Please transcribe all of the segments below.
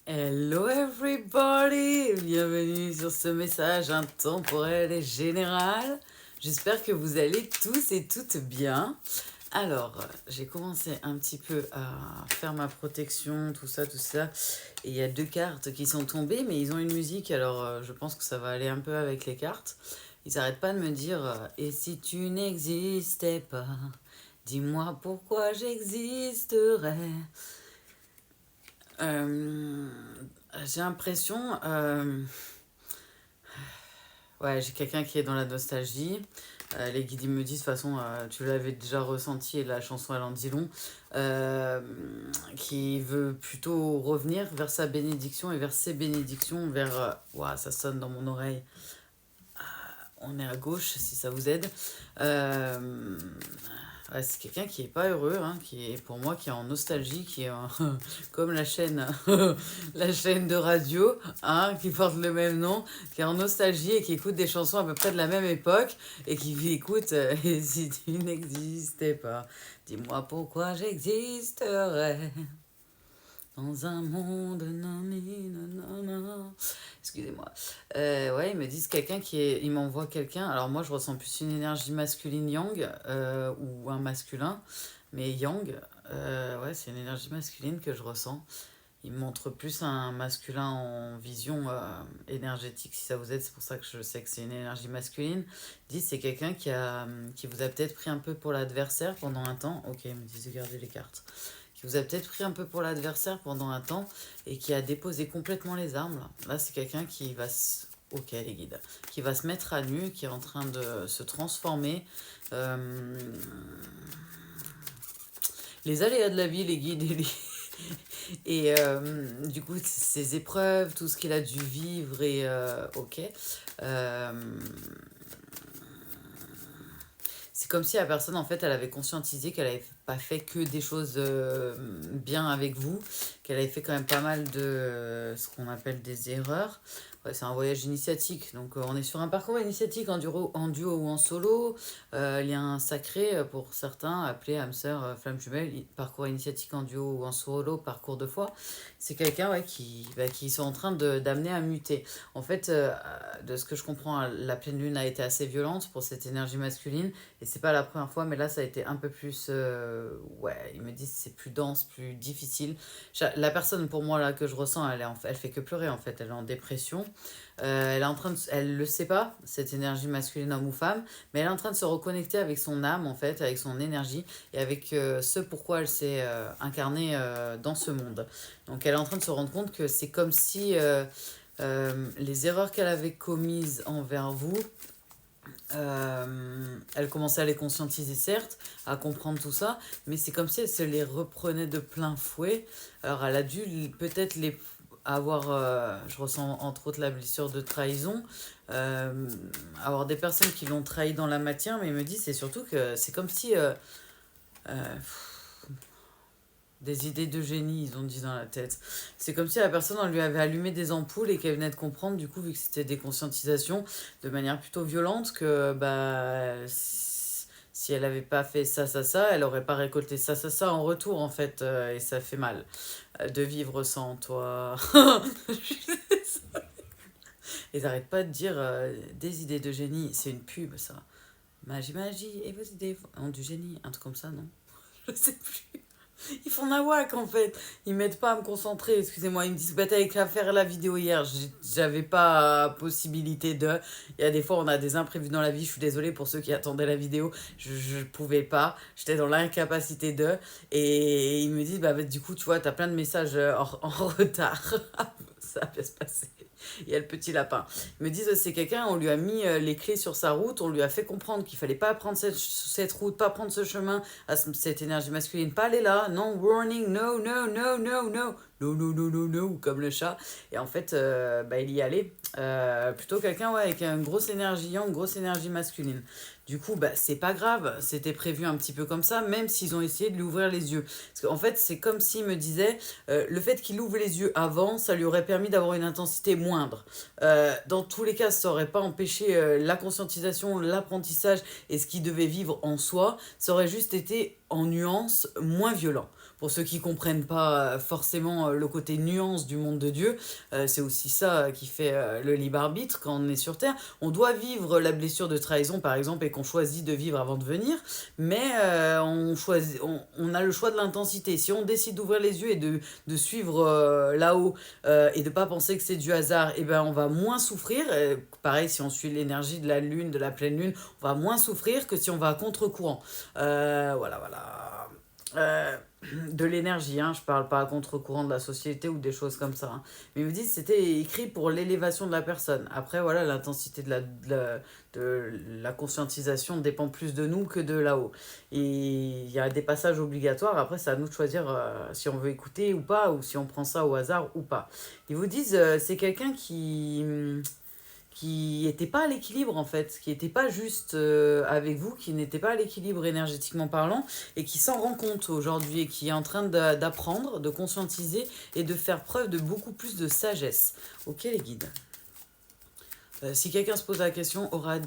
Hello everybody, bienvenue sur ce message intemporel et général. J'espère que vous allez tous et toutes bien. Alors, j'ai commencé un petit peu à faire ma protection, tout ça. Et il y a 2 cartes qui sont tombées, mais ils ont une musique, alors je pense que ça va aller un peu avec les cartes. Ils n'arrêtent pas de me dire et si tu n'existais pas, dis-moi pourquoi j'existerais. Euh, j'ai l'impression... ouais, j'ai quelqu'un qui est dans la nostalgie. Les guides ils me disent, de toute façon, tu l'avais déjà ressenti et la chanson elle en dit long. Euh, qui veut plutôt revenir vers sa bénédiction et vers ses bénédictions, vers... ouah, ça sonne dans mon oreille. On est à gauche si ça vous aide. Euh, ouais, c'est quelqu'un qui est pas heureux, hein, qui est pour moi qui est en nostalgie, qui est comme la chaîne, la chaîne de radio, hein, qui porte le même nom, qui est en nostalgie et qui écoute des chansons à peu près de la même époque et qui écoute et si tu n'existais pas, dis-moi pourquoi j'existerais. Dans un monde nanana. Excusez-moi. Ouais, ils me disent quelqu'un qui est. Ils m'envoient quelqu'un. Alors moi, je ressens plus une énergie masculine yang ou un masculin, mais yang. Ouais, c'est une énergie masculine que je ressens. Il me montre plus un masculin en vision énergétique, si ça vous aide. C'est pour ça que je sais que c'est une énergie masculine. Ils disent c'est quelqu'un qui vous a peut-être pris un peu pour l'adversaire pendant un temps. Ok, ils me disent de garder les cartes qui vous a peut-être pris un peu pour l'adversaire pendant un temps et qui a déposé complètement les armes. Là, c'est quelqu'un qui va ok, les guides. Qui va se mettre à nu, qui est en train de se transformer. Euh, Les aléas de la vie, les guides et du coup, ces épreuves, tout ce qu'il a dû vivre et ok. Euh, C'est comme si la personne, en fait, elle avait conscientisé qu'elle avait pas fait que des choses bien avec vous, qu'elle avait fait quand même pas mal de ce qu'on appelle des erreurs. Ouais, c'est un voyage initiatique, donc on est sur un parcours initiatique en duo ou en solo. Lien sacré pour certains, appelé âme sœur, flamme jumelle, parcours initiatique en duo ou en solo, parcours de foi. C'est quelqu'un ouais, qui sont en train d'amener à muter. En fait, de ce que je comprends, la pleine lune a été assez violente pour cette énergie masculine. Et c'est pas la première fois, mais là, ça a été un peu plus. Ouais, ils me disent que c'est plus dense, plus difficile. La personne, pour moi, là, que je ressens, elle fait que pleurer, en fait. Elle est en dépression. Elle est en train de, elle le sait pas, cette énergie masculine homme ou femme, mais elle est en train de se reconnecter avec son âme, en fait, avec son énergie et avec ce pourquoi elle s'est incarnée dans ce monde. Donc, elle est en train de se rendre compte que c'est comme si les erreurs qu'elle avait commises envers vous, elle commençait à les conscientiser, certes, à comprendre tout ça, mais c'est comme si elle se les reprenait de plein fouet. Alors, elle a dû peut-être les avoir, je ressens entre autres la blessure de trahison, euh, avoir des personnes qui l'ont trahi dans la matière, mais il me dit c'est surtout que c'est comme si euh, des idées de génie, ils ont dit dans la tête. C'est comme si la personne, on lui avait allumé des ampoules et qu'elle venait de comprendre, du coup, vu que c'était des conscientisations de manière plutôt violente, que bah, si elle n'avait pas fait ça, elle n'aurait pas récolté ça en retour, en fait, et ça fait mal de vivre sans toi. Ils n'arrêtent pas de dire des idées de génie, c'est une pub, ça. Magie, et vos idées ont du génie, un truc comme ça, non? Je sais plus. Ils font nawak en fait. Ils m'aident pas à me concentrer. Excusez-moi, ils me disent bah t'avais qu'à faire la vidéo hier. J'avais pas possibilité de. Il y a des fois on a des imprévus dans la vie. Je suis désolée pour ceux qui attendaient la vidéo. Je pouvais pas. J'étais dans l'incapacité de. Et ils me disent bah du coup tu vois t'as plein de messages en retard. Ça va bien se passer. Il y a le petit lapin. Ils me disent c'est quelqu'un, on lui a mis les clés sur sa route, on lui a fait comprendre qu'il fallait pas prendre cette route, pas prendre ce chemin, à cette énergie masculine, pas aller là, non, warning, no, no, no, no, no, no, no, no, no, no, comme le chat. Et en fait, bah, il y allait. Plutôt quelqu'un ouais, avec une grosse énergie yang, une grosse énergie masculine. Du coup, bah, c'est pas grave, c'était prévu un petit peu comme ça, même s'ils ont essayé de lui ouvrir les yeux. Parce qu'en fait, c'est comme s'il me disait, le fait qu'il ouvre les yeux avant, ça lui aurait permis d'avoir une intensité moindre. Dans tous les cas, ça aurait pas empêché la conscientisation, l'apprentissage et ce qu'il devait vivre en soi, ça aurait juste été en nuance moins violent. pour ceux qui comprennent pas forcément le côté nuance du monde de Dieu, c'est aussi ça qui fait le libre arbitre quand on est sur Terre. On doit vivre la blessure de trahison, par exemple, et qu'on choisit de vivre avant de venir, mais on a le choix de l'intensité. Si on décide d'ouvrir les yeux et de suivre là-haut et de pas penser que c'est du hasard, et ben on va moins souffrir. Pareil, si on suit l'énergie de la lune, de la pleine lune, on va moins souffrir que si on va à contre-courant. Voilà. De l'énergie, hein, je parle pas à contre-courant de la société ou des choses comme ça. Hein. Mais vous dites c'était écrit pour l'élévation de la personne. Après, voilà, l'intensité de la conscientisation dépend plus de nous que de là-haut. Et il y a des passages obligatoires. Après, c'est à nous de choisir si on veut écouter ou pas, ou si on prend ça au hasard ou pas. Ils vous disent c'est quelqu'un qui n'était pas à l'équilibre en fait, qui n'était pas juste avec vous, qui n'était pas à l'équilibre énergétiquement parlant, et qui s'en rend compte aujourd'hui, et qui est en train d'apprendre, de conscientiser, et de faire preuve de beaucoup plus de sagesse. Ok les guides. Si quelqu'un se pose la question, orage,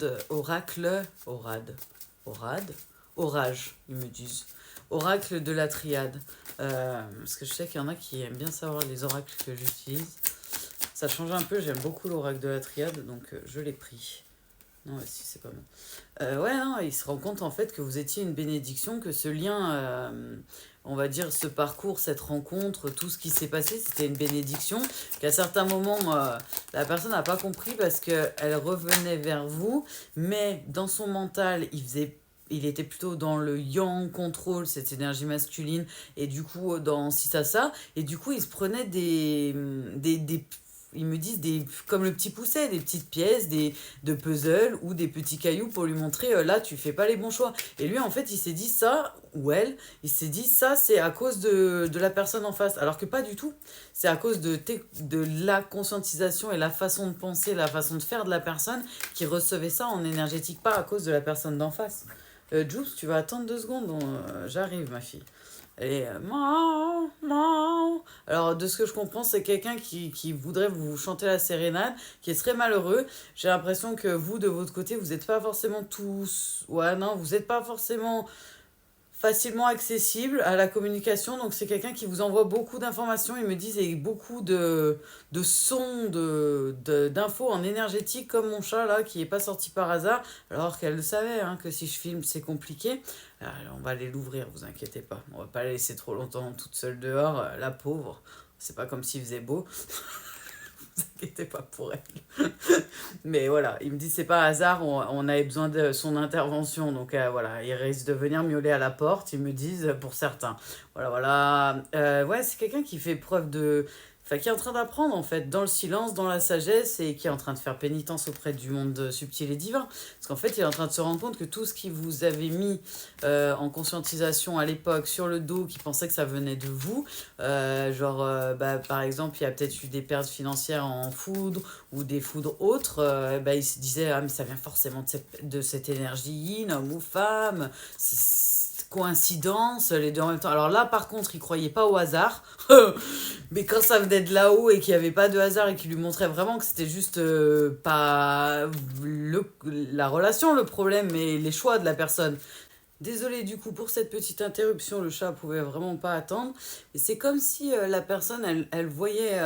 ils me disent. Oracle de la triade. Parce que je sais qu'il y en a qui aiment bien savoir les oracles que j'utilise. Ça change un peu, j'aime beaucoup l'oracle de la triade, donc je l'ai pris. Non, si, c'est pas bon. Ouais, non, il se rend compte en fait que vous étiez une bénédiction, que ce lien, on va dire, ce parcours, cette rencontre, tout ce qui s'est passé, c'était une bénédiction. Qu'à certains moments, la personne n'a pas compris parce qu'elle revenait vers vous, mais dans son mental, il était plutôt dans le yang contrôle, cette énergie masculine, et du coup, dans si ça, et du coup, il se prenait des ils me disent comme le petit pousset, des petites pièces, de puzzle ou des petits cailloux pour lui montrer là tu fais pas les bons choix. Et lui en fait il s'est dit ça, ou elle, il s'est dit ça c'est à cause de la personne en face. Alors que pas du tout. C'est à cause de la conscientisation et la façon de penser, la façon de faire de la personne qui recevait ça en énergétique, pas à cause de la personne d'en face. Jules, tu vas attendre 2 secondes, j'arrive ma fille. Et alors, de ce que je comprends, c'est quelqu'un qui voudrait vous chanter la sérénade, qui est très malheureux. J'ai l'impression que vous, de votre côté, vous n'êtes pas forcément tous. Ouais, non, vous n'êtes pas forcément facilement accessible à la communication. Donc, c'est quelqu'un qui vous envoie beaucoup d'informations, ils me disent, et beaucoup de sons, d'infos en énergétique, comme mon chat, là, qui n'est pas sorti par hasard, alors qu'elle le savait, hein, que si je filme, c'est compliqué. Alors, on va aller l'ouvrir, vous inquiétez pas. On va pas la laisser trop longtemps toute seule dehors, la pauvre. C'est pas comme s'il faisait beau. Vous inquiétez pas pour elle. Mais voilà, il me dit c'est pas hasard, on avait besoin de son intervention. Donc voilà, il risque de venir miauler à la porte, ils me disent pour certains. Voilà. Ouais, c'est quelqu'un qui fait preuve de. Enfin, qui est en train d'apprendre en fait, dans le silence, dans la sagesse, et qui est en train de faire pénitence auprès du monde subtil et divin. Parce qu'en fait, il est en train de se rendre compte que tout ce qui vous avait mis en conscientisation à l'époque sur le dos, qui pensait que ça venait de vous, par exemple, il y a peut-être eu des pertes financières en foudre ou des foudres autres, il se disait, ah mais ça vient forcément de cette énergie yin, homme ou femme, coïncidence, les deux en même temps. Alors là, par contre, il croyait pas au hasard. Mais quand ça venait de là-haut et qu'il n'y avait pas de hasard et qu'il lui montrait vraiment que c'était juste pas la relation le problème, mais les choix de la personne. Désolée du coup pour cette petite interruption, le chat pouvait vraiment pas attendre. Et c'est comme si la personne, elle voyait...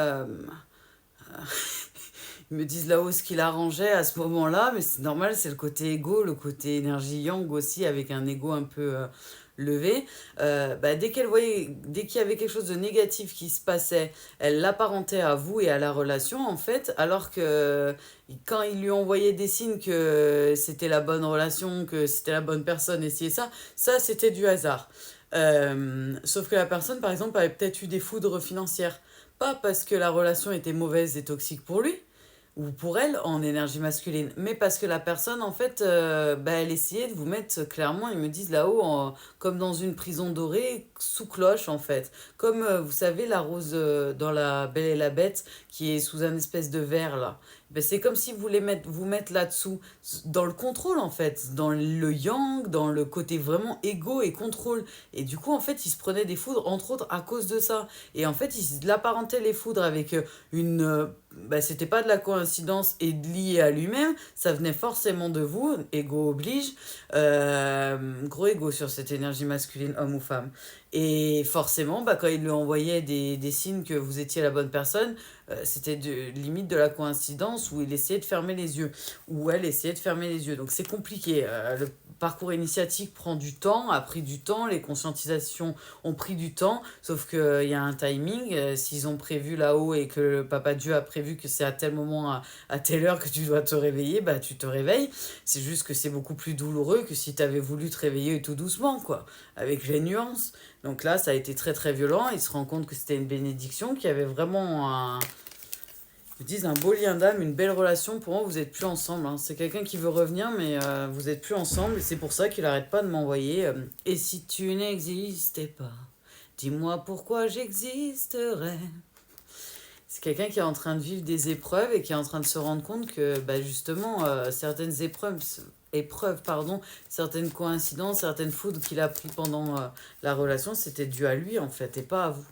ils me disent là-haut ce qu'il arrangeait à ce moment-là, mais c'est normal, c'est le côté égo, le côté énergie yang aussi, avec un ego un peu levé. Dès qu'elle voyait, dès qu'il y avait quelque chose de négatif qui se passait, elle l'apparentait à vous et à la relation, en fait, alors que quand ils lui envoyaient des signes que c'était la bonne relation, que c'était la bonne personne, et ci et ça c'était du hasard. Sauf que la personne, par exemple, avait peut-être eu des foudres financières. Pas parce que la relation était mauvaise et toxique pour lui, ou pour elle en énergie masculine, mais parce que la personne en fait elle essayait de vous mettre clairement, ils me disent là-haut comme dans une prison dorée sous cloche en fait, comme vous savez la rose dans la Belle et la Bête qui est sous un espèce de verre là. C'est comme si vous voulez vous mettre là-dessous, dans le contrôle en fait, dans le yang, dans le côté vraiment égo et contrôle. Et du coup en fait il se prenait des foudres entre autres à cause de ça. Et en fait il apparentait les foudres avec une c'était pas de la coïncidence et lié à lui-même, ça venait forcément de vous, ego oblige, gros ego sur cette énergie masculine, homme ou femme. Et forcément, bah, quand il lui envoyait des signes que vous étiez la bonne personne, c'était limite de la coïncidence où il essayait de fermer les yeux, ou elle essayait de fermer les yeux. Donc c'est compliqué. Le parcours initiatique prend du temps, a pris du temps, les conscientisations ont pris du temps, sauf qu'il y a un timing. S'ils ont prévu là-haut et que le Papa Dieu a prévu que c'est à tel moment, à telle heure que tu dois te réveiller, bah tu te réveilles. C'est juste que c'est beaucoup plus douloureux que si tu avais voulu te réveiller tout doucement, quoi, avec les nuances. Donc là, ça a été très très violent. Il se rend compte que c'était une bénédiction, qu'il y avait vraiment ils disent un beau lien d'âme, une belle relation. Pour moi, vous n'êtes plus ensemble, hein. C'est quelqu'un qui veut revenir, mais vous n'êtes plus ensemble. Et c'est pour ça qu'il n'arrête pas de m'envoyer. Et si tu n'existais pas, dis-moi pourquoi j'existerais. C'est quelqu'un qui est en train de vivre des épreuves et qui est en train de se rendre compte que bah, justement, certaines certaines coïncidences, certaines foudres qu'il a pris pendant la relation, c'était dû à lui en fait et pas à vous.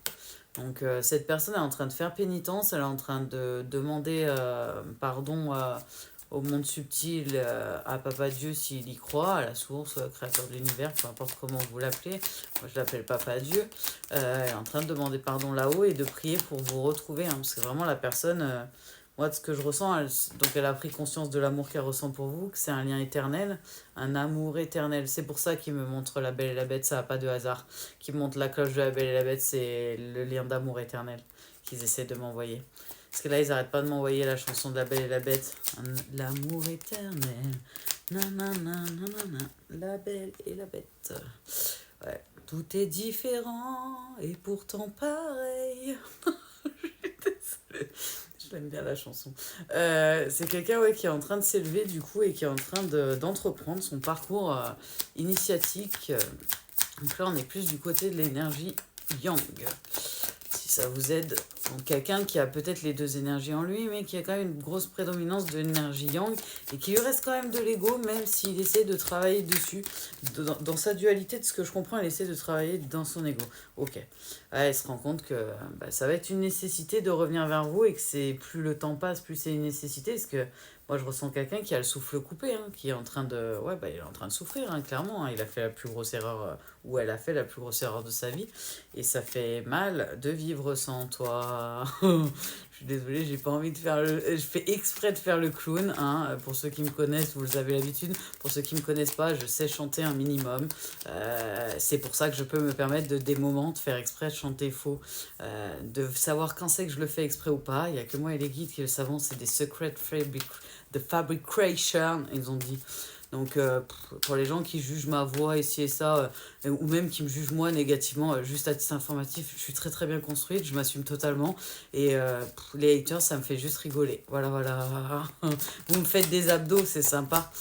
Donc cette personne est en train de faire pénitence, elle est en train de demander pardon au monde subtil, à Papa Dieu s'il y croit, à la source, créateur de l'univers, peu importe comment vous l'appelez. Moi je l'appelle Papa Dieu. Elle est en train de demander pardon là-haut et de prier pour vous retrouver, hein, parce que vraiment la personne, moi de ce que je ressens, donc elle a pris conscience de l'amour qu'elle ressent pour vous, que c'est un lien éternel, un amour éternel. C'est pour ça qu'il me montre La Belle et la Bête, ça n'a pas de hasard. Qui montre la cloche de La Belle et la Bête, c'est le lien d'amour éternel qu'ils essaient de m'envoyer. Parce que là, ils n'arrêtent pas de m'envoyer la chanson de La Belle et la Bête. L'amour éternel. Nanana, nanana, La Belle et la Bête. Ouais. Tout est différent et pourtant pareil. Je l'aime bien la chanson. C'est quelqu'un ouais, qui est en train de s'élever du coup et qui est en train d'entreprendre son parcours initiatique. Donc là, on est plus du côté de l'énergie yang. Si ça vous aide. Donc quelqu'un qui a peut-être les deux énergies en lui, mais qui a quand même une grosse prédominance de l'énergie yang et qui lui reste quand même de l'ego, même s'il essaie de travailler dessus. Dans sa dualité, de ce que je comprends, il essaie de travailler dans son ego. Ok. Ouais, elle se rend compte que bah, ça va être une nécessité de revenir vers vous et que c'est plus le temps passe, plus c'est une nécessité. Parce que moi, je ressens quelqu'un qui a le souffle coupé, hein, qui est en train de, ouais, bah, il est en train de souffrir, hein, clairement. Hein. Il a fait la plus grosse erreur, ou elle a fait la plus grosse erreur de sa vie. Et ça fait mal de vivre sans toi. Je suis désolée, j'ai pas envie de faire le. Je fais exprès de faire le clown, hein. Pour ceux qui me connaissent, vous avez l'habitude. Pour ceux qui me connaissent pas, je sais chanter un minimum. C'est pour ça que je peux me permettre des moments de faire exprès de chanter faux. De savoir quand c'est que je le fais exprès ou pas. Il y a que moi et les guides qui le savent, c'est des secret de fabrication, ils ont dit. Donc pour les gens qui jugent ma voix et ci et ça, ou même qui me jugent moi négativement, juste à titre informatif, je suis très très bien construite, je m'assume totalement. Et les haters, ça me fait juste rigoler. Voilà, voilà. Vous me faites des abdos, c'est sympa.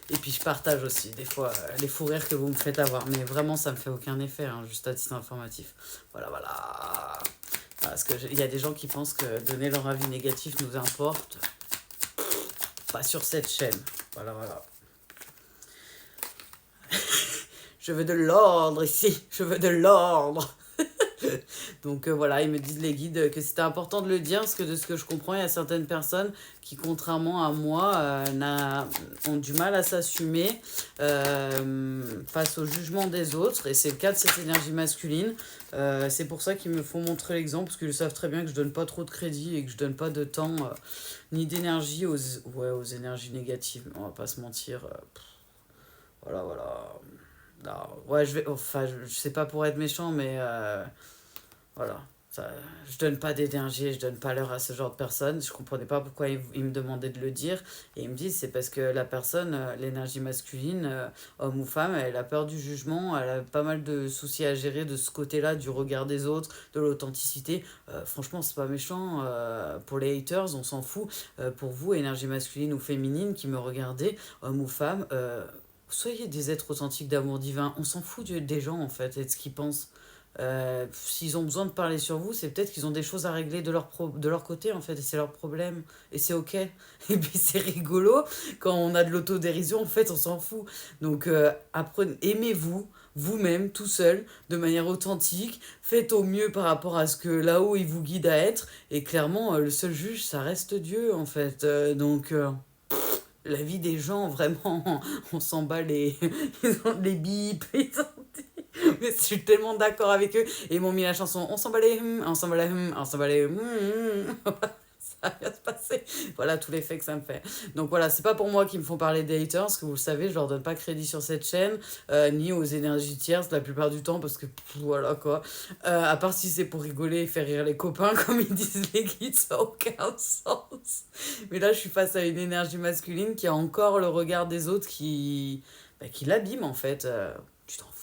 Et puis je partage aussi des fois les fous rires que vous me faites avoir. Mais vraiment, ça me fait aucun effet, hein, juste à titre informatif. Voilà, voilà. Parce qu'il y a des gens qui pensent que donner leur avis négatif nous importe. Pas sur cette chaîne. Voilà, voilà. Je veux de l'ordre ici. Je veux de l'ordre. Donc voilà, ils me disent les guides que c'était important de le dire parce que de ce que je comprends, il y a certaines personnes qui, contrairement à moi, ont du mal à s'assumer face au jugement des autres. Et c'est le cas de cette énergie masculine. C'est pour ça qu'ils me font montrer l'exemple parce qu'ils savent très bien que je donne pas trop de crédit et que je donne pas de temps ni d'énergie aux énergies négatives. On va pas se mentir. Voilà, voilà. Non, ouais, je sais pas pour être méchant, mais voilà. Ça, je donne pas d'énergie, je donne pas l'heure à ce genre de personnes. Je comprenais pas pourquoi ils me demandaient de le dire. Et ils me disent c'est parce que la personne, l'énergie masculine, homme ou femme, elle a peur du jugement, elle a pas mal de soucis à gérer de ce côté-là, du regard des autres, de l'authenticité. Franchement, c'est pas méchant. Pour les haters, on s'en fout. Pour vous, énergie masculine ou féminine qui me regardez, homme ou femme, soyez des êtres authentiques d'amour divin. On s'en fout des gens en fait et de ce qu'ils pensent. S'ils ont besoin de parler sur vous, c'est peut-être qu'ils ont des choses à régler de leur côté, en fait, et c'est leur problème. Et c'est ok. Et puis c'est rigolo, quand on a de l'autodérision, en fait, on s'en fout. Donc, aimez-vous, vous-même, tout seul, de manière authentique. Faites au mieux par rapport à ce que là-haut, il vous guide à être. Et clairement, le seul juge, ça reste Dieu, en fait. La vie des gens, vraiment, on s'en bat les, ils ont les bips, Mais je suis tellement d'accord avec eux. Et ils m'ont mis la chanson On s'en bat les on s'en bat les on s'en bat les ça va bien se passer. Voilà tous les faits que ça me fait. Donc voilà, c'est pas pour moi qu'ils me font parler des haters, parce que vous le savez, je leur donne pas crédit sur cette chaîne, ni aux énergies tierces la plupart du temps, parce que voilà quoi. À part si c'est pour rigoler et faire rire les copains, comme ils disent les guides, ça n'a aucun sens. Mais là, je suis face à une énergie masculine qui a encore le regard des autres qui l'abîme en fait. Tu t'en fous.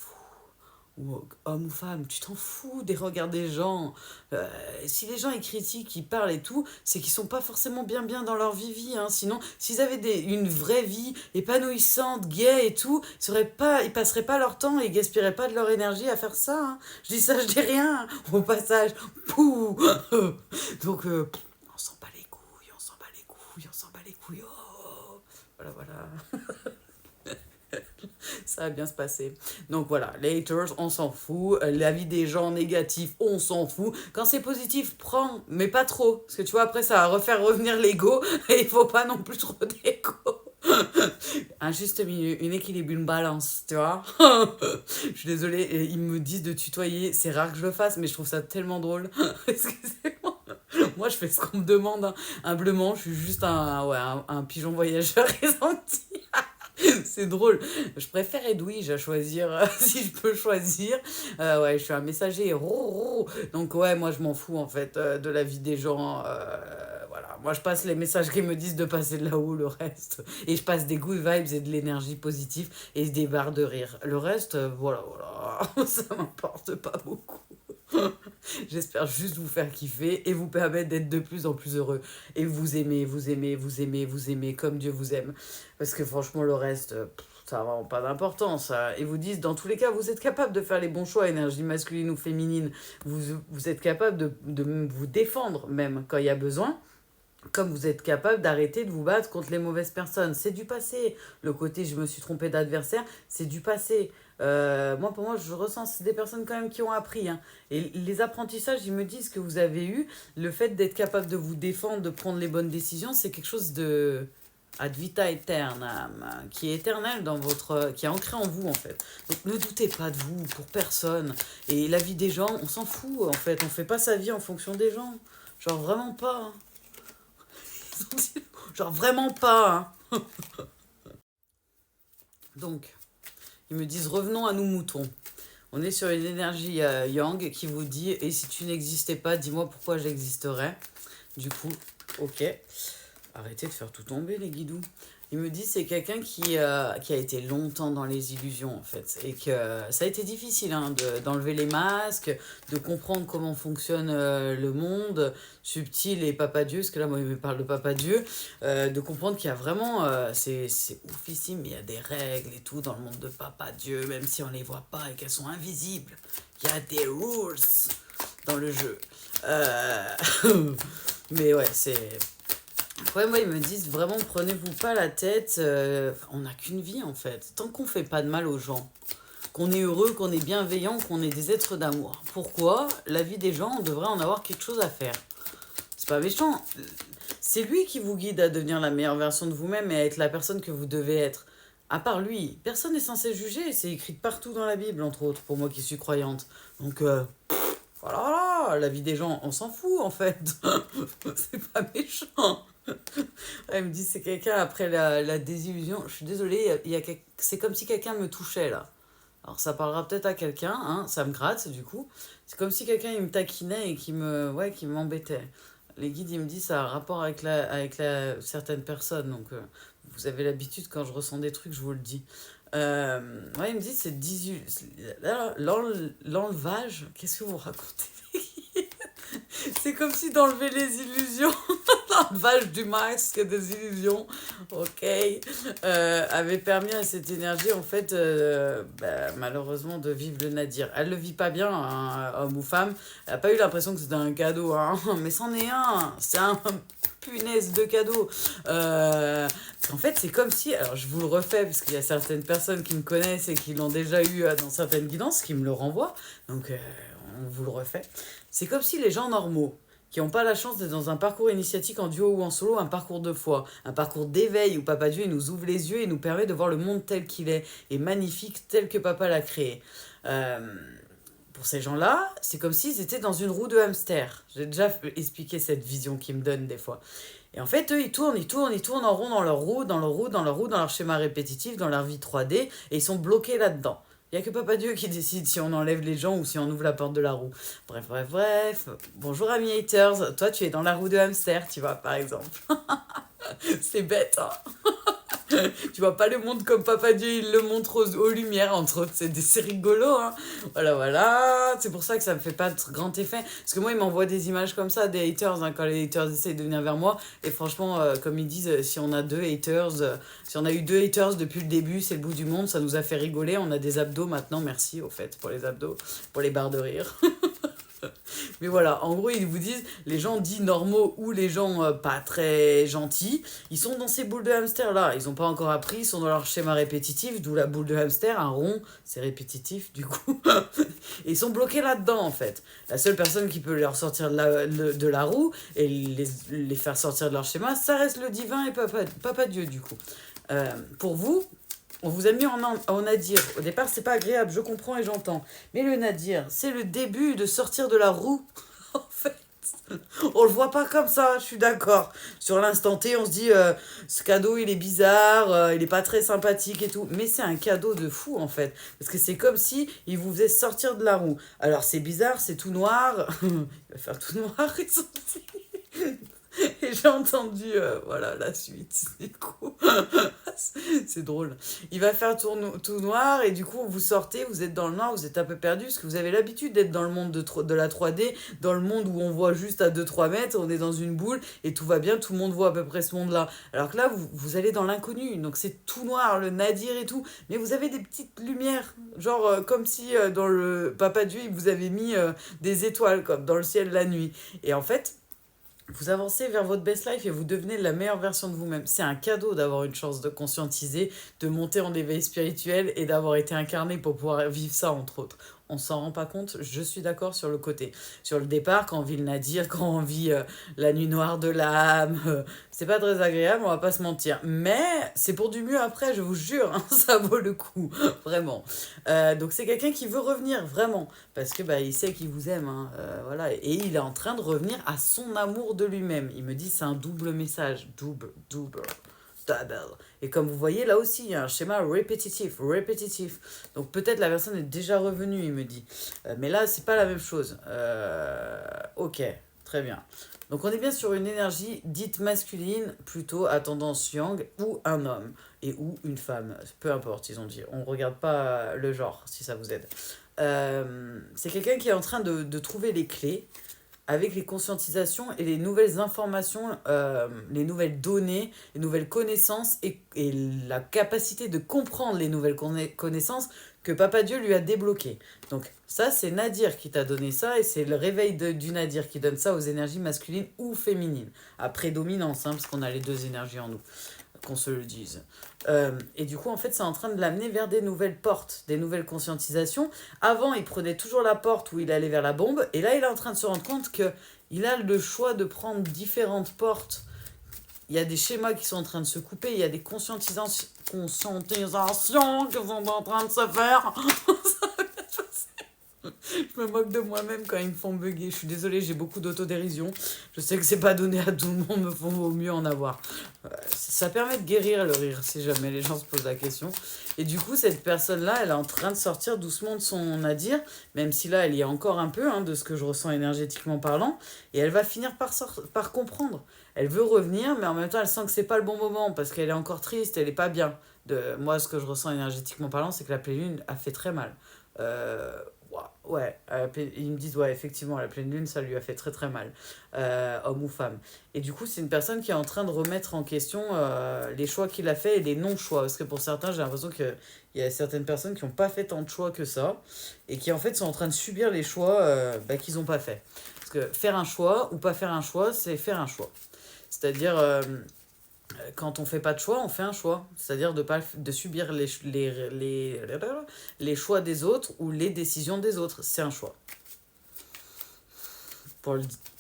Ou homme ou femme, tu t'en fous des regards des gens. Si les gens ils critiquent, ils parlent et tout, c'est qu'ils sont pas forcément bien dans leur vie. Hein. Sinon, s'ils avaient une vraie vie épanouissante, gay et tout, ils passeraient pas leur temps et ils gaspilleraient pas de leur énergie à faire ça. Hein. Je dis ça, je dis rien. Hein. Au passage, pouh. Donc, on s'en bat les couilles, on s'en bat les couilles, on s'en bat les couilles. Oh. Voilà. Ça va bien se passer. Donc voilà, les haters, on s'en fout. L'avis des gens négatifs, on s'en fout. Quand c'est positif, prends, mais pas trop. Parce que tu vois, après, ça va refaire revenir l'ego. Et il faut pas non plus trop d'ego. Un juste milieu, une équilibre, une balance, tu vois. Je suis désolée, ils me disent de tutoyer. C'est rare que je le fasse, mais je trouve ça tellement drôle. Excusez-moi. Moi, je fais ce qu'on me demande. Hein. Humblement, je suis juste un pigeon voyageur ressenti. C'est drôle. Je préfère Edwige à choisir, si je peux choisir. Ouais, je suis un messager. Donc ouais, moi je m'en fous en fait de la vie des gens. Voilà, moi je passe les messages qu'ils me disent de passer de là-haut, le reste. Et je passe des good vibes et de l'énergie positive et des barres de rire. Le reste, voilà, ça m'importe pas beaucoup. J'espère juste vous faire kiffer et vous permettre d'être de plus en plus heureux. Et vous aimer comme Dieu vous aime. Parce que franchement, le reste, ça n'a vraiment pas d'importance. Et vous disent, dans tous les cas, vous êtes capable de faire les bons choix, énergie masculine ou féminine. Vous êtes capable de vous défendre, même quand il y a besoin. Comme vous êtes capable d'arrêter de vous battre contre les mauvaises personnes. C'est du passé. Le côté je me suis trompé d'adversaire, c'est du passé. Pour moi, je ressens c'est des personnes quand même qui ont appris. Hein. Et les apprentissages, ils me disent que vous avez eu. Le fait d'être capable de vous défendre, de prendre les bonnes décisions, c'est quelque chose de ad vita aeternam, qui est éternel qui est ancré en vous en fait. Donc ne doutez pas de vous pour personne. Et la vie des gens, on s'en fout en fait. On fait pas sa vie en fonction des gens. Genre vraiment pas. Hein. Genre vraiment pas. Hein. Donc, ils me disent revenons à nous moutons. On est sur une énergie yang qui vous dit et si tu n'existais pas, dis-moi pourquoi j'existerais. Du coup, ok. Arrêtez de faire tout tomber les guidous. Il me dit c'est quelqu'un qui a été longtemps dans les illusions en fait et que ça a été difficile hein, d'enlever les masques, de comprendre comment fonctionne le monde subtil et papa Dieu, parce que là moi il me parle de papa Dieu, de comprendre qu'il y a vraiment, c'est oufissime, mais il y a des règles et tout dans le monde de papa Dieu, même si on les voit pas et qu'elles sont invisibles. Il y a des rules dans le jeu. Mais ouais, c'est... Ouais, moi, ils me disent vraiment, prenez-vous pas la tête. On n'a qu'une vie, en fait. Tant qu'on fait pas de mal aux gens, qu'on est heureux, qu'on est bienveillant, qu'on est des êtres d'amour. Pourquoi la vie des gens, on devrait en avoir quelque chose à faire? C'est pas méchant. C'est lui qui vous guide à devenir la meilleure version de vous-même et à être la personne que vous devez être. À part lui, personne n'est censé juger. C'est écrit partout dans la Bible, entre autres, pour moi qui suis croyante. Donc, voilà, la vie des gens, on s'en fout, en fait. C'est pas méchant. Elle me dit c'est quelqu'un après la désillusion. Je suis désolée, c'est comme si quelqu'un me touchait là. Alors ça parlera peut-être à quelqu'un, hein, ça me gratte du coup. C'est comme si quelqu'un il me taquinait et qui m'embêtait. Les guides ils me disent ça a un rapport avec certaines personnes. Donc vous avez l'habitude quand je ressens des trucs, je vous le dis. Ils me disent c'est l'enlevage. Qu'est-ce que vous racontez? C'est comme si d'enlever les illusions, l'enlevage du masque des illusions, ok, avait permis à cette énergie, en fait, malheureusement, de vivre le nadir. Elle le vit pas bien, hein, homme ou femme. Elle n'a pas eu l'impression que c'était un cadeau, hein, mais c'en est un. C'est un punaise de cadeau. En fait, c'est comme si, alors je vous le refais, parce qu'il y a certaines personnes qui me connaissent et qui l'ont déjà eu dans certaines guidances, qui me le renvoient, donc on vous le refait. C'est comme si les gens normaux, qui n'ont pas la chance d'être dans un parcours initiatique en duo ou en solo, un parcours de foi, un parcours d'éveil où Papa Dieu il nous ouvre les yeux et nous permet de voir le monde tel qu'il est et magnifique tel que Papa l'a créé. Euh, pour ces gens-là, c'est comme s'ils étaient dans une roue de hamster. J'ai déjà expliqué cette vision qu'ils me donnent des fois. Et en fait, eux, ils tournent en rond dans leur roue, dans leur schéma répétitif, dans leur vie 3D, et ils sont bloqués là-dedans. Il n'y a que Papa Dieu qui décide si on enlève les gens ou si on ouvre la porte de la roue. Bref. Bonjour amis haters, toi tu es dans la roue de hamster, tu vois, par exemple. C'est bête, hein. Tu vois pas le monde comme Papa Dieu, il le montre aux lumières entre eux. C'est rigolo, hein. Voilà. C'est pour ça que ça me fait pas de grand effet. Parce que moi, il m'envoie des images comme ça, des haters, hein, quand les haters essayent de venir vers moi. Et franchement, comme ils disent, si on a si on a eu 2 haters depuis le début, c'est le bout du monde. Ça nous a fait rigoler. On a des abdos maintenant. Merci, au fait, pour les abdos, pour les barres de rire. Mais voilà, en gros, ils vous disent, les gens dits normaux ou les gens pas très gentils, ils sont dans ces boules de hamster là. Ils n'ont pas encore appris, ils sont dans leur schéma répétitif, d'où la boule de hamster, un rond, c'est répétitif du coup. Et ils sont bloqués là-dedans en fait. La seule personne qui peut leur sortir de la roue et les faire sortir de leur schéma, ça reste le divin et Papa Dieu du coup. Pour vous, on vous a mis en nadir. Au départ, c'est pas agréable, je comprends et j'entends. Mais le nadir, c'est le début de sortir de la roue. En fait, on le voit pas comme ça, je suis d'accord. Sur l'instant T, on se dit, ce cadeau, il est bizarre, il est pas très sympathique et tout. Mais c'est un cadeau de fou, en fait. Parce que c'est comme si il vous faisait sortir de la roue. Alors, c'est bizarre, c'est tout noir. Il va faire tout noir, ils sont et j'ai entendu, voilà, la suite, du coup. C'est drôle. Il va faire tout noir et du coup, vous sortez, vous êtes dans le noir, vous êtes un peu perdu parce que vous avez l'habitude d'être dans le monde de la 3D, dans le monde où on voit juste à 2-3 mètres, on est dans une boule et tout va bien, tout le monde voit à peu près ce monde-là. Alors que là, vous allez dans l'inconnu, donc c'est tout noir, le nadir et tout, mais vous avez des petites lumières, genre comme si dans le Papa Dieu, il vous avait mis des étoiles comme dans le ciel la nuit. Et en fait, vous avancez vers votre best life et vous devenez la meilleure version de vous-même. C'est un cadeau d'avoir une chance de conscientiser, de monter en éveil spirituel et d'avoir été incarné pour pouvoir vivre ça, entre autres. On s'en rend pas compte, je suis d'accord sur le côté. Sur le départ, quand on vit le nadir, quand on vit la nuit noire de l'âme, c'est pas très agréable, on va pas se mentir. Mais c'est pour du mieux après, je vous jure, hein, ça vaut le coup, vraiment. Donc c'est quelqu'un qui veut revenir, vraiment, parce que il sait qu'il vous aime, hein, voilà, et il est en train de revenir à son amour de lui-même. Il me dit c'est un double message, double. Et comme vous voyez, là aussi, il y a un schéma répétitif. Donc peut-être la personne est déjà revenue, il me dit. Mais là, c'est pas la même chose. Ok, très bien. Donc on est bien sur une énergie dite masculine, plutôt à tendance yang, ou un homme, et ou une femme. Peu importe, ils ont dit. On regarde pas le genre, si ça vous aide. C'est quelqu'un qui est en train de trouver les clés avec les conscientisations et les nouvelles informations, les nouvelles données, les nouvelles connaissances et la capacité de comprendre les nouvelles connaissances que Papa Dieu lui a débloquées. Donc ça, c'est Nadir qui t'a donné ça et c'est le réveil du Nadir qui donne ça aux énergies masculines ou féminines. À prédominance, hein, parce qu'on a les deux énergies en nous, qu'on se le dise. Et du coup, en fait, c'est en train de l'amener vers des nouvelles portes, des nouvelles conscientisations. Avant, il prenait toujours la porte où il allait vers la bombe. Et là, il est en train de se rendre compte qu'il a le choix de prendre différentes portes. Il y a des schémas qui sont en train de se couper. Il y a des conscientisations qui sont en train de se faire. Je me moque de moi-même quand ils me font bugger. Je suis désolée, j'ai beaucoup d'autodérision. Je sais que c'est pas donné à tout le monde, mais il vaut mieux en avoir. Ça permet de guérir le rire, si jamais les gens se posent la question. Et du coup, cette personne-là, elle est en train de sortir doucement de son nadir, même si là, elle y est encore un peu, hein, de ce que je ressens énergétiquement parlant. Et elle va finir par comprendre. Elle veut revenir, mais en même temps, elle sent que c'est pas le bon moment, parce qu'elle est encore triste, elle est pas bien. Moi, ce que je ressens énergétiquement parlant, c'est que la pleine lune a fait très mal. Ouais, ils me disent, ouais, effectivement, la pleine lune, ça lui a fait très très mal, homme ou femme. Et du coup, c'est une personne qui est en train de remettre en question les choix qu'il a fait et les non-choix. Parce que pour certains, j'ai l'impression qu'il y a certaines personnes qui n'ont pas fait tant de choix que ça et qui en fait sont en train de subir les choix qu'ils n'ont pas fait. Parce que faire un choix ou pas faire un choix, c'est faire un choix. C'est-à-dire, quand on fait pas de choix, on fait un choix. C'est-à-dire de subir les choix des autres ou les décisions des autres. C'est un choix. Pour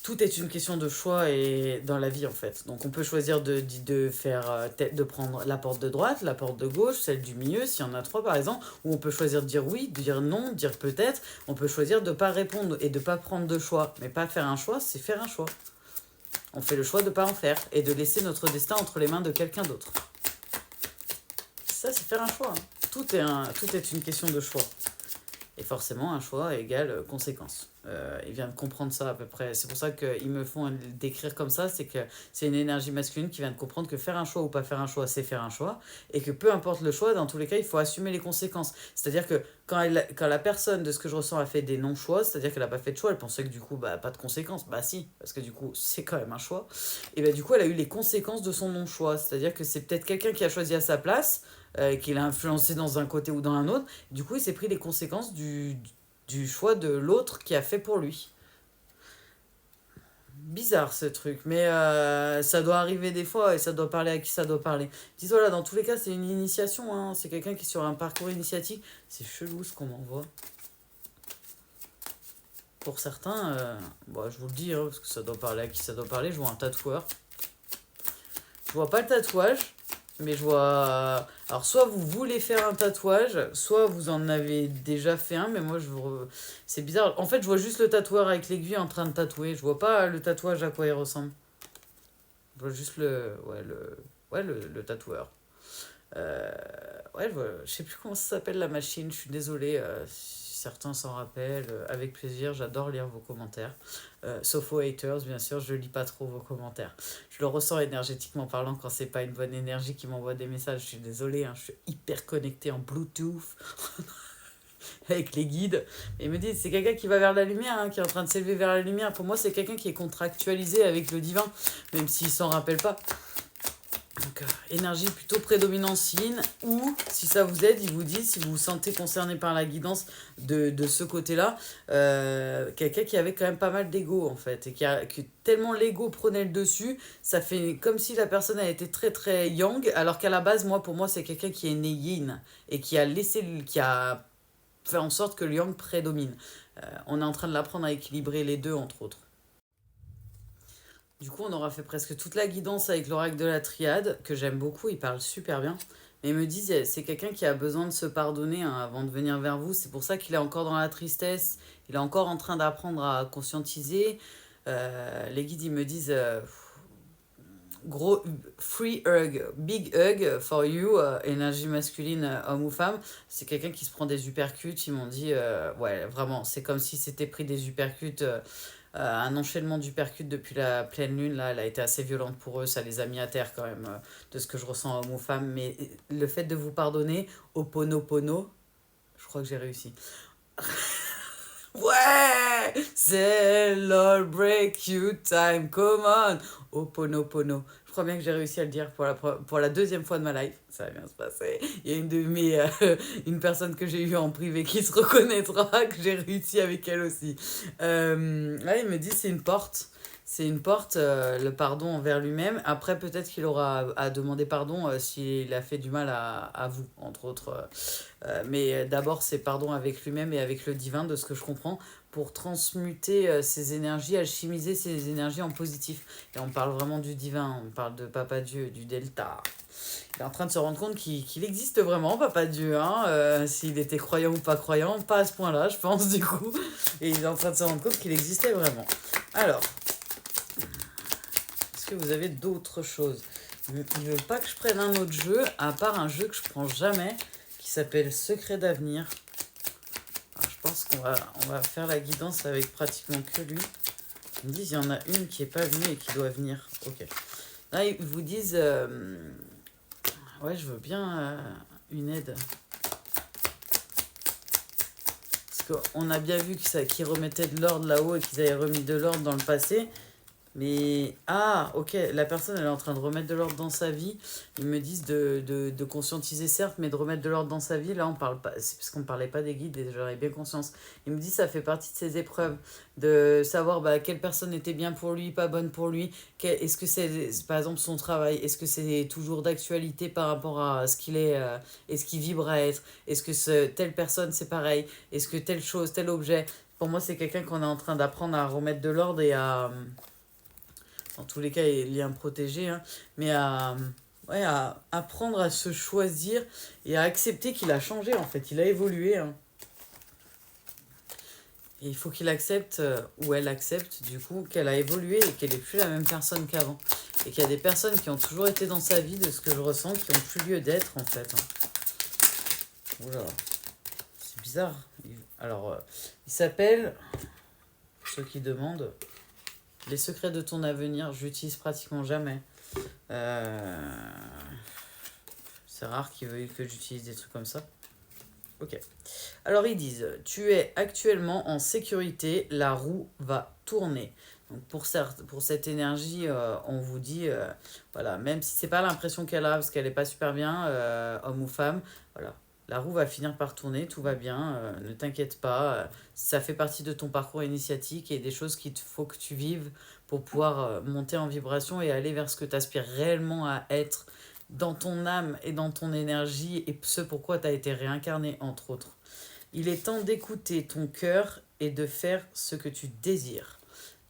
tout est une question de choix et dans la vie en fait. Donc on peut choisir de faire de prendre la porte de droite, la porte de gauche, celle du milieu, s'il y en a trois par exemple, ou on peut choisir de dire oui, de dire non, de dire peut-être. On peut choisir de ne pas répondre et de ne pas prendre de choix. Mais pas faire un choix, c'est faire un choix. On fait le choix de ne pas en faire et de laisser notre destin entre les mains de quelqu'un d'autre. Ça, c'est faire un choix. Hein. Tout est une question de choix. Et forcément, un choix égale conséquence. Il vient de comprendre ça à peu près. C'est pour ça qu'ils me font décrire comme ça. C'est que c'est une énergie masculine qui vient de comprendre que faire un choix ou pas faire un choix, c'est faire un choix. Et que peu importe le choix, dans tous les cas, il faut assumer les conséquences. C'est-à-dire que quand la personne, de ce que je ressens, a fait des non-choix, c'est-à-dire qu'elle n'a pas fait de choix, elle pensait que du coup, bah, pas de conséquences. Bah si, parce que du coup, c'est quand même un choix. Et bah du coup, elle a eu les conséquences de son non-choix. C'est-à-dire que c'est peut-être quelqu'un qui a choisi à sa place, qui l'a influencé dans un côté ou dans un autre. Du coup, il s'est pris les conséquences du choix de l'autre qui a fait pour lui. Bizarre ce truc, mais ça doit arriver des fois et ça doit parler à qui ça doit parler. Dis-toi là, dans tous les cas, c'est une initiation, hein. C'est quelqu'un qui est sur un parcours initiatique. C'est chelou ce qu'on m'envoie. Pour certains, bon, je vous le dis, hein, parce que ça doit parler à qui ça doit parler, je vois un tatoueur. Je vois pas le tatouage, mais je vois... Alors, soit vous voulez faire un tatouage, soit vous en avez déjà fait un, mais moi, c'est bizarre. En fait, je vois juste le tatoueur avec l'aiguille en train de tatouer. Je vois pas le tatouage à quoi il ressemble. Je vois juste le tatoueur. Ouais, je sais plus comment ça s'appelle la machine, je suis désolée. Si certains s'en rappellent, avec plaisir, j'adore lire vos commentaires. Sauf aux haters, bien sûr, je lis pas trop vos commentaires. Je le ressens énergétiquement parlant quand c'est pas une bonne énergie qui m'envoie des messages. Je suis désolée, hein, je suis hyper connectée en Bluetooth avec les guides. Et ils me disent, c'est quelqu'un qui va vers la lumière, hein, qui est en train de s'élever vers la lumière. Pour moi, c'est quelqu'un qui est contractualisé avec le divin, même s'il s'en rappelle pas. Donc, énergie plutôt prédominance yin, ou si ça vous aide, il vous dit, si vous vous sentez concerné par la guidance de ce côté-là, quelqu'un qui avait quand même pas mal d'ego en fait, et que tellement l'ego prenait le dessus, ça fait comme si la personne a été très très yang, alors qu'à la base, pour moi, c'est quelqu'un qui est né yin, et qui a fait en sorte que le yang prédomine. On est en train de l'apprendre à équilibrer les deux, entre autres. Du coup, on aura fait presque toute la guidance avec l'oracle de la triade, que j'aime beaucoup, il parle super bien. Mais ils me disent, c'est quelqu'un qui a besoin de se pardonner, hein, avant de venir vers vous. C'est pour ça qu'il est encore dans la tristesse, il est encore en train d'apprendre à conscientiser. Les guides, ils me disent, gros free hug, big hug for you, énergie masculine, homme ou femme. C'est quelqu'un qui se prend des uppercuts. Ils m'ont dit, ouais, vraiment, c'est comme si c'était pris des uppercuts. Un enchaînement d'uppercuts depuis la pleine lune, là, elle a été assez violente pour eux, ça les a mis à terre quand même, de ce que je ressens homme ou femme. Mais le fait de vous pardonner, Oponopono, je crois que j'ai réussi. Ouais, celebrate you time, come on, Oponopono. Je crois bien que j'ai réussi à le dire pour la deuxième fois de ma life. Ça va bien se passer. Il y a une personne que j'ai eue en privé qui se reconnaîtra, que j'ai réussi avec elle aussi. Là, il me dit c'est une porte. C'est une porte, le pardon envers lui-même. Après, peut-être qu'il aura à demander pardon s'il a fait du mal à vous, entre autres. Mais d'abord, c'est pardon avec lui-même et avec le divin, de ce que je comprends, pour transmuter ses énergies, alchimiser ses énergies en positif. Et on parle vraiment du divin, on parle de Papa Dieu, du Delta. Il est en train de se rendre compte qu'il existe vraiment, Papa Dieu, hein, s'il était croyant ou pas croyant, pas à ce point-là, je pense, du coup. Et il est en train de se rendre compte qu'il existait vraiment. Alors, est-ce que vous avez d'autres choses? Il ne veut pas que je prenne un autre jeu, à part un jeu que je prends jamais, qui s'appelle Secret d'avenir. Alors, je pense on va faire la guidance avec pratiquement que lui. Ils me disent il y en a une qui n'est pas venue et qui doit venir. Ok. Là, ils vous disent ouais, je veux bien une aide. Parce qu'on a bien vu qu'ils remettaient de l'ordre là-haut et qu'ils avaient remis de l'ordre dans le passé. Mais, ok, la personne, elle est en train de remettre de l'ordre dans sa vie. Ils me disent de conscientiser, certes, mais de remettre de l'ordre dans sa vie. Là, on parle pas, c'est parce qu'on ne parlait pas des guides et j'en ai bien conscience. Ils me disent ça fait partie de ses épreuves, de savoir quelle personne était bien pour lui, pas bonne pour lui. Est-ce que c'est, par exemple, son travail, est-ce que c'est toujours d'actualité par rapport à ce qu'il est et ce qu'il vibre à être? Est-ce que telle personne, c'est pareil? Est-ce que telle chose, tel objet? Pour moi, c'est quelqu'un qu'on est en train d'apprendre à remettre de l'ordre et à, dans tous les cas, il y a un protégé, hein, mais ouais, à apprendre à se choisir et à accepter qu'il a changé, en fait. Il a évolué, hein. Et il faut qu'il accepte, ou elle accepte, du coup, qu'elle a évolué et qu'elle n'est plus la même personne qu'avant. Et qu'il y a des personnes qui ont toujours été dans sa vie, de ce que je ressens, qui n'ont plus lieu d'être, en fait, hein. Oula, c'est bizarre. Alors, il s'appelle, pour ceux qui demandent, Les secrets de ton avenir. Je l'utilise pratiquement jamais. C'est rare qu'ils veuillent que j'utilise des trucs comme ça. Ok. Alors ils disent, tu es actuellement en sécurité, la roue va tourner. Donc pour cette énergie, on vous dit, voilà, même si c'est pas l'impression qu'elle a, parce qu'elle est pas super bien, homme ou femme, voilà, la roue va finir par tourner, tout va bien, ne t'inquiète pas, ça fait partie de ton parcours initiatique et des choses qu'il faut que tu vives pour pouvoir monter en vibration et aller vers ce que tu aspires réellement à être dans ton âme et dans ton énergie et ce pourquoi tu as été réincarné, entre autres. Il est temps d'écouter ton cœur et de faire ce que tu désires.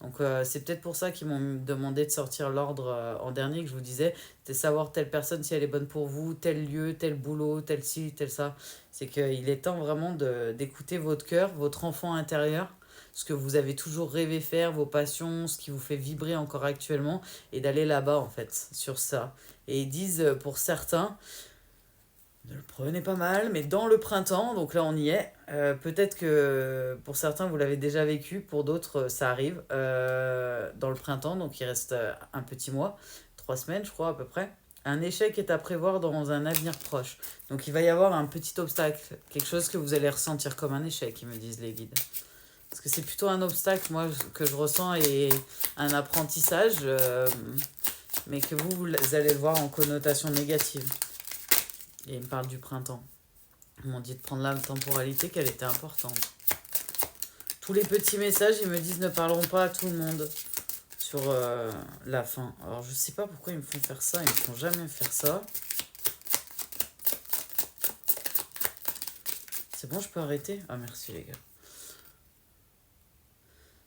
Donc c'est peut-être pour ça qu'ils m'ont demandé de sortir l'ordre en dernier, que je vous disais, c'est savoir telle personne si elle est bonne pour vous, tel lieu, tel boulot, tel ci, tel ça. C'est qu'il est temps vraiment d'écouter votre cœur, votre enfant intérieur, ce que vous avez toujours rêvé faire, vos passions, ce qui vous fait vibrer encore actuellement, et d'aller là-bas en fait, sur ça. Et ils disent pour certains, ne le prenez pas mal, mais dans le printemps, donc là on y est, peut-être que pour certains vous l'avez déjà vécu, pour d'autres ça arrive dans le printemps, donc il reste un petit mois, 3 semaines je crois à peu près. Un échec est à prévoir dans un avenir proche. Donc il va y avoir un petit obstacle, quelque chose que vous allez ressentir comme un échec, ils me disent les guides. Parce que c'est plutôt un obstacle, moi, que je ressens et un apprentissage, mais que vous allez le voir en connotation négative. Et ils me parlent du printemps. Ils m'ont dit de prendre la temporalité, qu'elle était importante. Tous les petits messages, ils me disent ne parleront pas à tout le monde sur la fin. Alors je sais pas pourquoi ils me font faire ça, ils me font jamais faire ça. C'est bon, je peux arrêter? Ah merci les gars.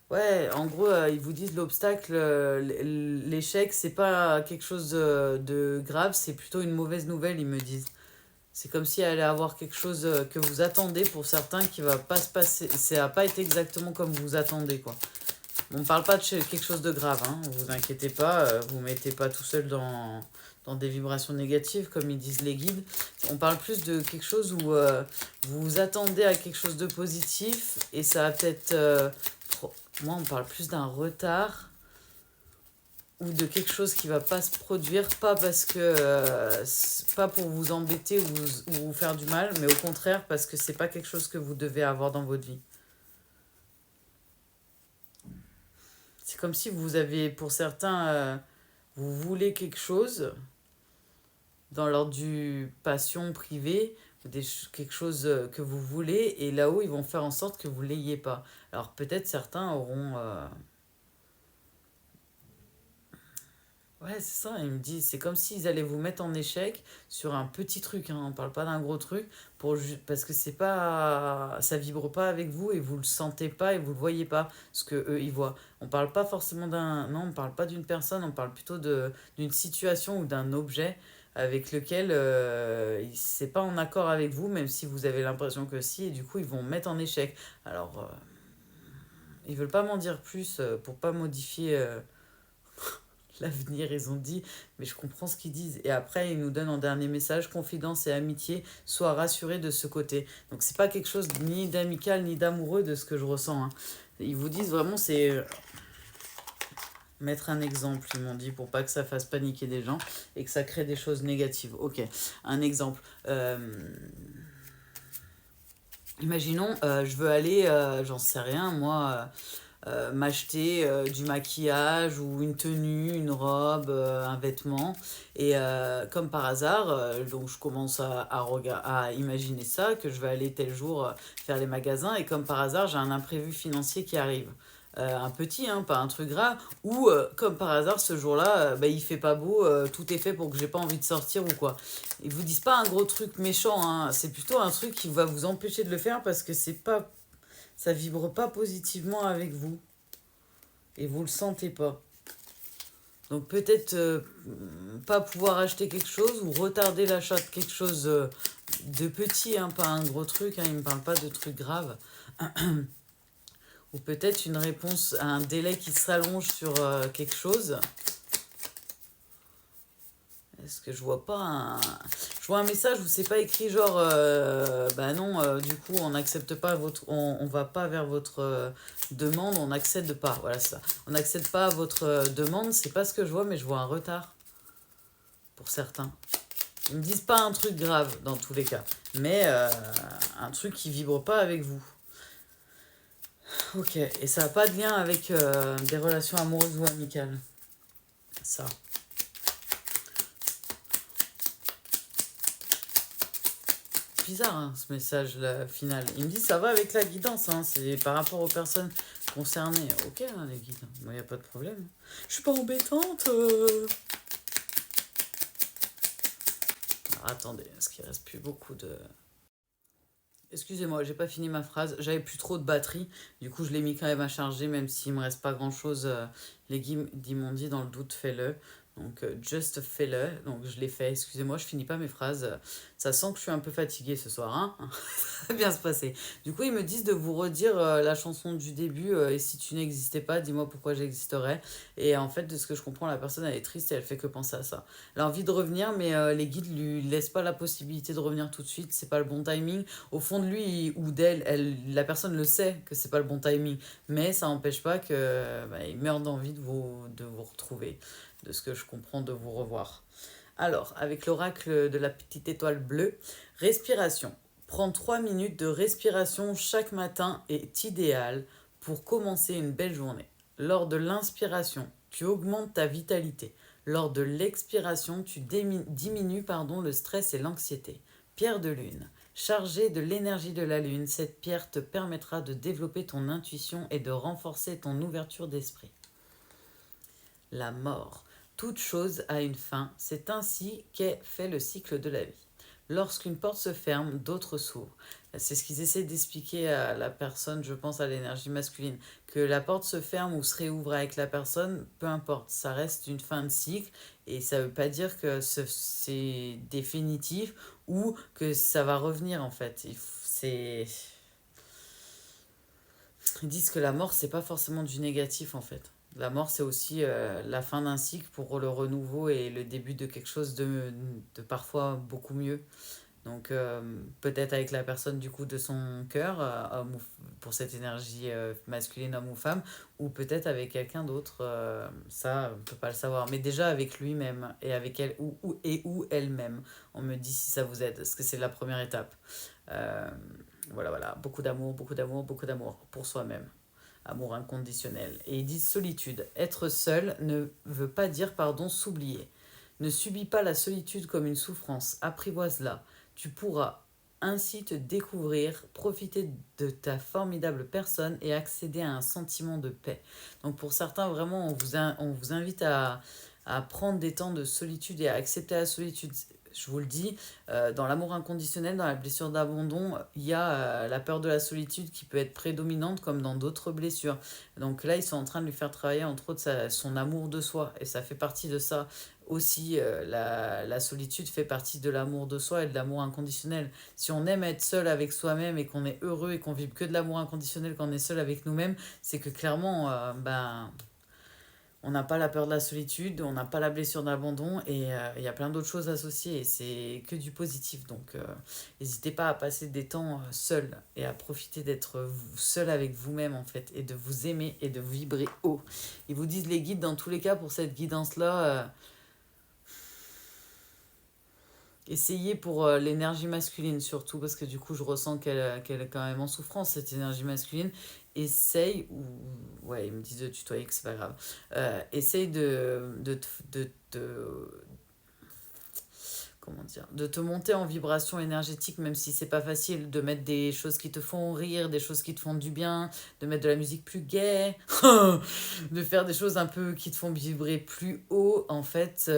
Ouais, en gros, ils vous disent l'obstacle, l'échec, c'est pas quelque chose de grave, c'est plutôt une mauvaise nouvelle, ils me disent. C'est comme si elle allait avoir quelque chose que vous attendez pour certains qui va pas se passer. Ça n'a pas été exactement comme vous attendez, quoi. On ne parle pas de quelque chose de grave, hein. Vous inquiétez pas, vous ne mettez pas tout seul dans des vibrations négatives, comme ils disent les guides. On parle plus de quelque chose où vous vous attendez à quelque chose de positif et ça va peut-être... moi, on parle plus d'un retard ou de quelque chose qui va pas se produire, pas parce que pas pour vous embêter ou vous faire du mal, mais au contraire parce que c'est pas quelque chose que vous devez avoir dans votre vie. C'est comme si vous avez, pour certains, vous voulez quelque chose dans l'ordre du passion privée, quelque chose que vous voulez, et là-haut, ils vont faire en sorte que vous l'ayez pas. Alors peut-être certains auront... Ouais, c'est ça, ils me disent, c'est comme s'ils allaient vous mettre en échec sur un petit truc, hein, on parle pas d'un gros truc, parce que c'est pas, ça vibre pas avec vous et vous le sentez pas et vous le voyez pas, ce que eux ils voient. On parle pas forcément non, on parle pas d'une personne, on parle plutôt d'une situation ou d'un objet avec lequel c'est pas en accord avec vous, même si vous avez l'impression que si, et du coup ils vont mettre en échec. Alors, ils veulent pas m'en dire plus pour pas modifier l'avenir, ils ont dit, mais je comprends ce qu'ils disent. Et après, ils nous donnent en dernier message, confidence et amitié, sois rassuré de ce côté. Donc c'est pas quelque chose ni d'amical ni d'amoureux de ce que je ressens, hein. Ils vous disent vraiment, c'est mettre un exemple, ils m'ont dit, pour pas que ça fasse paniquer des gens et que ça crée des choses négatives. Ok, un exemple. Imaginons, je veux aller, j'en sais rien, moi... m'acheter du maquillage ou une tenue, une robe, un vêtement. Et comme par hasard, donc je commence à imaginer ça, que je vais aller tel jour faire les magasins. Et comme par hasard, j'ai un imprévu financier qui arrive. Un petit, hein, pas un truc grave. Ou comme par hasard, ce jour-là, bah, il fait pas beau, tout est fait pour que j'ai pas envie de sortir ou quoi. Ils vous disent pas un gros truc méchant, hein, c'est plutôt un truc qui va vous empêcher de le faire parce que ça vibre pas positivement avec vous. Et vous le sentez pas. Donc peut-être pas pouvoir acheter quelque chose ou retarder l'achat de quelque chose de petit, hein, pas un gros truc, hein, il ne me parle pas de trucs graves. Ou peut-être une réponse à un délai qui s'allonge sur quelque chose. Est-ce que je vois pas un... Je vois un message où c'est pas écrit genre bah non, du coup on n'accepte pas votre... On va pas vers votre demande, on n'accède pas. Voilà ça. On n'accède pas à votre demande, c'est pas ce que je vois, mais je vois un retard pour certains. Ils me disent pas un truc grave dans tous les cas, mais un truc qui vibre pas avec vous. Ok, et ça n'a pas de lien avec des relations amoureuses ou amicales. Ça. Bizarre, hein, ce message là, final. Il me dit ça va avec la guidance, hein, c'est par rapport aux personnes concernées. Ok, hein, les guides, moi, il n'y a pas de problème. Je suis pas embêtante. Alors, attendez, est-ce qu'il reste plus beaucoup de... Excusez-moi, j'ai pas fini ma phrase. J'avais plus trop de batterie. Du coup, je l'ai mis quand même à charger, même s'il me reste pas grand-chose. Les guides m'ont dit dans le doute, fais-le. Donc, just fais-le. Donc, je l'ai fait. Excusez-moi, je finis pas mes phrases. Ça sent que je suis un peu fatiguée ce soir, hein. Ça va bien se passer. Du coup, ils me disent de vous redire la chanson du début. Et si tu n'existais pas, dis-moi pourquoi j'existerais. Et en fait, de ce que je comprends, la personne, elle est triste et elle fait que penser à ça. Elle a envie de revenir, mais les guides lui laissent pas la possibilité de revenir tout de suite. C'est pas le bon timing. Au fond de lui ou d'elle, la personne le sait que c'est pas le bon timing. Mais ça n'empêche pas que il meurt d'envie de vous retrouver. De ce que je comprends, de vous revoir. Alors, avec l'oracle de la petite étoile bleue, respiration. Prends 3 minutes de respiration chaque matin est idéal pour commencer une belle journée. Lors de l'inspiration, tu augmentes ta vitalité. Lors de l'expiration, tu diminues le stress et l'anxiété. Pierre de lune. Chargée de l'énergie de la lune, cette pierre te permettra de développer ton intuition et de renforcer ton ouverture d'esprit. La mort. Toute chose a une fin, c'est ainsi qu'est fait le cycle de la vie. Lorsqu'une porte se ferme, d'autres s'ouvrent. C'est ce qu'ils essaient d'expliquer à la personne, je pense à l'énergie masculine. Que la porte se ferme ou se réouvre avec la personne, peu importe, ça reste une fin de cycle. Et ça ne veut pas dire que c'est définitif ou que ça va revenir en fait. Ils disent que la mort, c'est pas forcément du négatif en fait. La mort, c'est aussi la fin d'un cycle pour le renouveau et le début de quelque chose de parfois beaucoup mieux. Donc peut-être avec la personne du coup de son cœur, pour cette énergie masculine, homme ou femme, ou peut-être avec quelqu'un d'autre, ça on ne peut pas le savoir. Mais déjà avec lui-même et avec elle ou elle-même, on me dit si ça vous aide, parce que c'est la première étape. Euh, voilà, beaucoup d'amour, beaucoup d'amour, beaucoup d'amour pour soi-même. Amour inconditionnel. Et ils disent solitude. Être seul ne veut pas dire, s'oublier. Ne subis pas la solitude comme une souffrance, apprivoise-la. Tu pourras ainsi te découvrir, profiter de ta formidable personne et accéder à un sentiment de paix. Donc pour certains, vraiment, on vous invite à prendre des temps de solitude et à accepter la solitude. Je vous le dis, dans l'amour inconditionnel, dans la blessure d'abandon, il y a la peur de la solitude qui peut être prédominante comme dans d'autres blessures. Donc là, ils sont en train de lui faire travailler entre autres son amour de soi et ça fait partie de ça aussi. La solitude fait partie de l'amour de soi et de l'amour inconditionnel. Si on aime être seul avec soi-même et qu'on est heureux et qu'on vibre que de l'amour inconditionnel quand on est seul avec nous-mêmes, c'est que clairement, on n'a pas la peur de la solitude, on n'a pas la blessure d'abandon et il y a plein d'autres choses associées et c'est que du positif. Donc n'hésitez pas à passer des temps seul et à profiter d'être seul avec vous-même en fait et de vous aimer et de vibrer haut. Ils vous disent les guides dans tous les cas pour cette guidance-là. Essayez pour l'énergie masculine surtout, parce que du coup je ressens qu'elle est quand même en souffrance, cette énergie masculine. Essaye, ou ouais, ils me disent de tutoyer, que c'est pas grave. Essaye de comment dire, de te monter en vibration énergétique, même si c'est pas facile, de mettre des choses qui te font rire, des choses qui te font du bien, de mettre de la musique plus gaie, de faire des choses un peu qui te font vibrer plus haut, en fait,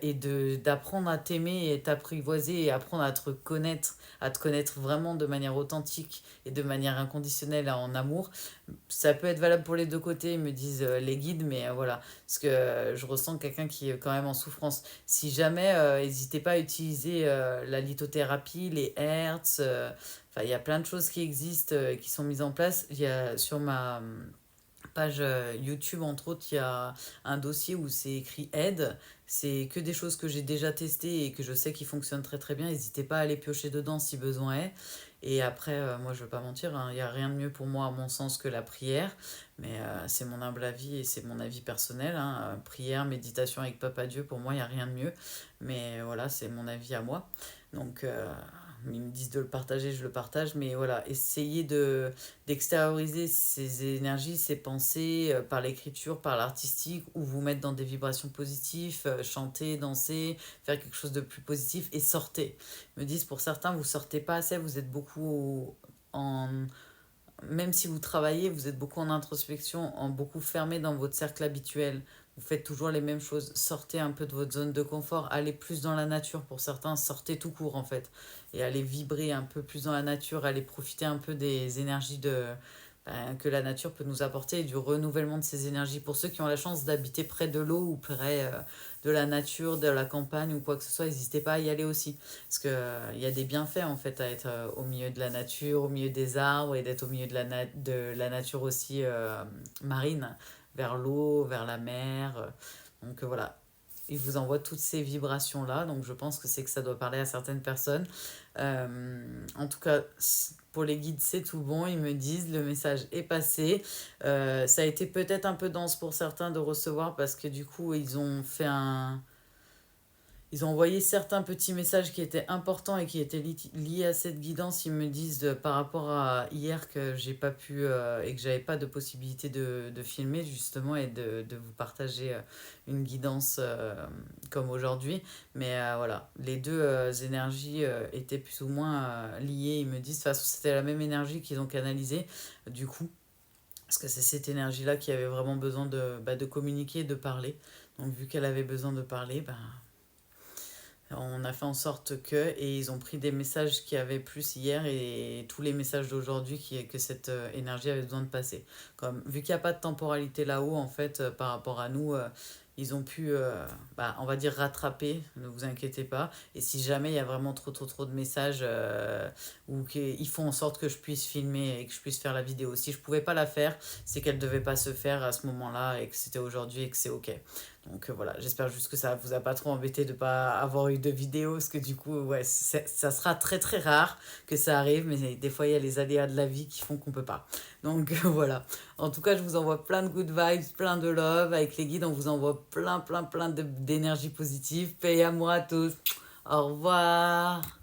et d'apprendre à t'aimer et t'apprivoiser et apprendre à te connaître vraiment de manière authentique et de manière inconditionnelle en amour. Ça peut être valable pour les deux côtés, ils me disent les guides, mais voilà, parce que je ressens quelqu'un qui est quand même en souffrance. Si jamais, n'hésitez pas à utiliser la lithothérapie, les hertz, enfin, il y a plein de choses qui existent, qui sont mises en place. Il y a sur ma page YouTube, entre autres, il y a un dossier où c'est écrit aide. C'est que des choses que j'ai déjà testées et que je sais qui fonctionnent très très bien. N'hésitez pas à aller piocher dedans si besoin est. Et après, moi je ne veux pas mentir, hein, il n'y a rien de mieux pour moi à mon sens que la prière. Mais c'est mon humble avis et c'est mon avis personnel, hein. Prière, méditation avec Papa Dieu, pour moi il n'y a rien de mieux. Mais voilà, c'est mon avis à moi. Donc ils me disent de le partager, je le partage. Mais voilà, essayez d'extérioriser ces énergies, ces pensées par l'écriture, par l'artistique, ou vous mettre dans des vibrations positives, chanter, danser, faire quelque chose de plus positif et sortez. Ils me disent pour certains, vous sortez pas assez, vous êtes beaucoup en... Même si vous travaillez, vous êtes beaucoup en introspection, en beaucoup fermé dans votre cercle habituel. Vous faites toujours les mêmes choses. Sortez un peu de votre zone de confort. Allez plus dans la nature pour certains. Sortez tout court en fait. Et allez vibrer un peu plus dans la nature. Allez profiter un peu des énergies que la nature peut nous apporter et du renouvellement de ces énergies. Pour ceux qui ont la chance d'habiter près de l'eau ou près de la nature, de la campagne ou quoi que ce soit, n'hésitez pas à y aller aussi. Parce qu'il il y a des bienfaits en fait à être au milieu de la nature, au milieu des arbres et d'être au milieu de la nature aussi marine, vers l'eau, vers la mer. Donc voilà, il vous envoie toutes ces vibrations-là. Donc je pense que c'est que ça doit parler à certaines personnes. En tout cas, pour les guides, c'est tout bon. Ils me disent, le message est passé. Ça a été peut-être un peu dense pour certains de recevoir parce que du coup, ils ont envoyé certains petits messages qui étaient importants et qui étaient liés à cette guidance. Ils me disent par rapport à hier que j'ai pas pu et que j'avais pas de possibilité de filmer justement et de vous partager une guidance comme aujourd'hui. Mais voilà, les deux énergies étaient plus ou moins liées. Ils me disent, de toute façon, c'était la même énergie qu'ils ont canalisée. Du coup, parce que c'est cette énergie-là qui avait vraiment besoin de communiquer, de parler. Donc vu qu'elle avait besoin de parler, on a fait en sorte que, et ils ont pris des messages qu'il y avait plus hier et tous les messages d'aujourd'hui que cette énergie avait besoin de passer. Comme, vu qu'il n'y a pas de temporalité là-haut, en fait, par rapport à nous, ils ont pu, on va dire, rattraper, ne vous inquiétez pas. Et si jamais il y a vraiment trop de messages ou qu'ils font en sorte que je puisse filmer et que je puisse faire la vidéo, si je ne pouvais pas la faire, c'est qu'elle ne devait pas se faire à ce moment-là et que c'était aujourd'hui et que c'est OK. Donc voilà, j'espère juste que ça vous a pas trop embêté de pas avoir eu de vidéo, parce que du coup, ouais, ça sera très très rare que ça arrive, mais des fois il y a les aléas de la vie qui font qu'on peut pas. Donc voilà. En tout cas, je vous envoie plein de good vibes, plein de love. Avec les guides, on vous envoie plein d'énergie positive. Paix et amour à tous. Au revoir.